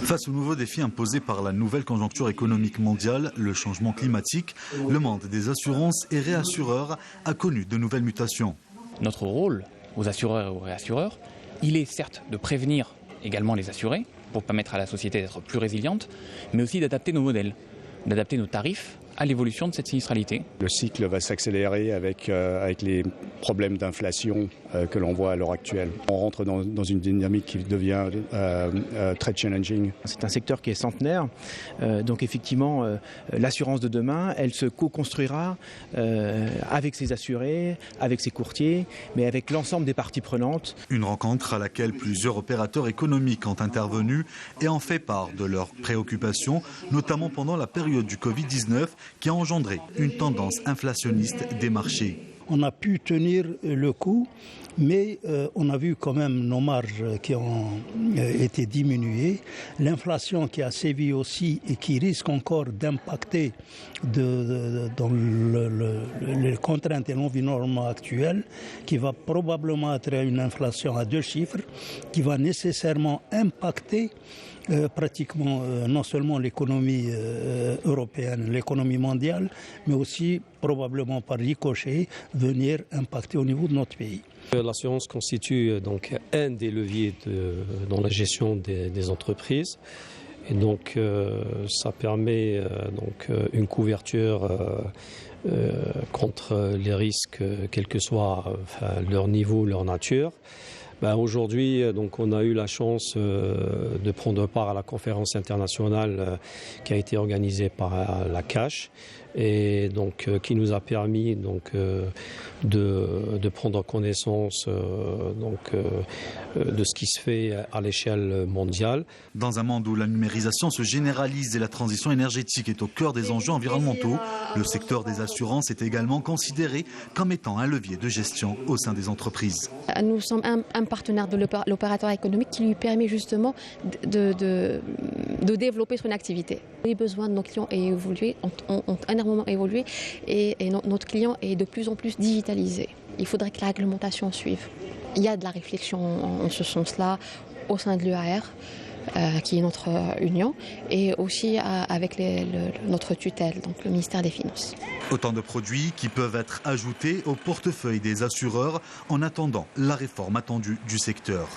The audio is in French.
Face aux nouveaux défis imposés par la nouvelle conjoncture économique mondiale, le changement climatique, le monde des assurances et réassureurs a connu de nouvelles mutations. Notre rôle aux assureurs et aux réassureurs, il est certes de prévenir également les assurés pour permettre à la société d'être plus résiliente, mais aussi d'adapter nos modèles, d'adapter nos tarifs à l'évolution de cette sinistralité. Le cycle va s'accélérer avec les problèmes d'inflation que l'on voit à l'heure actuelle. On rentre dans une dynamique qui devient très challenging. C'est un secteur qui est centenaire, donc effectivement l'assurance de demain, elle se co-construira avec ses assurés, avec ses courtiers, mais avec l'ensemble des parties prenantes. Une rencontre à laquelle plusieurs opérateurs économiques ont intervenu et ont fait part de leurs préoccupations, notamment pendant la période du Covid-19 qui a engendré une tendance inflationniste des marchés. On a pu tenir le coup, mais on a vu quand même nos marges qui ont été diminuées. L'inflation qui a sévi aussi et qui risque encore d'impacter dans les contraintes et l'environnement actuel, qui va probablement être une inflation à 2 chiffres, qui va nécessairement impacter pratiquement non seulement l'économie européenne, l'économie mondiale, mais aussi probablement par ricochet venir impacter au niveau de notre pays. L'assurance constitue donc un des leviers dans la gestion des entreprises. Et donc ça permet une couverture contre les risques, quel que soit leur niveau, leur nature. Aujourd'hui, on a eu la chance de prendre part à la conférence internationale qui a été organisée par la CACH et qui nous a permis de prendre connaissance de ce qui se fait à l'échelle mondiale. Dans un monde où la numérisation se généralise et la transition énergétique est au cœur des enjeux environnementaux, le secteur des assurances est également considéré comme étant un levier de gestion au sein des entreprises. Nous sommes un partenaire de l'opérateur économique qui lui permet justement de développer son activité. Les besoins de nos clients ont énormément évolué et notre client est de plus en plus digitalisé. Il faudrait que la réglementation suive. Il y a de la réflexion en ce sens-là au sein de l'UAR, qui est notre union, et aussi avec notre tutelle, donc le ministère des Finances. Autant de produits qui peuvent être ajoutés au portefeuille des assureurs en attendant la réforme attendue du secteur.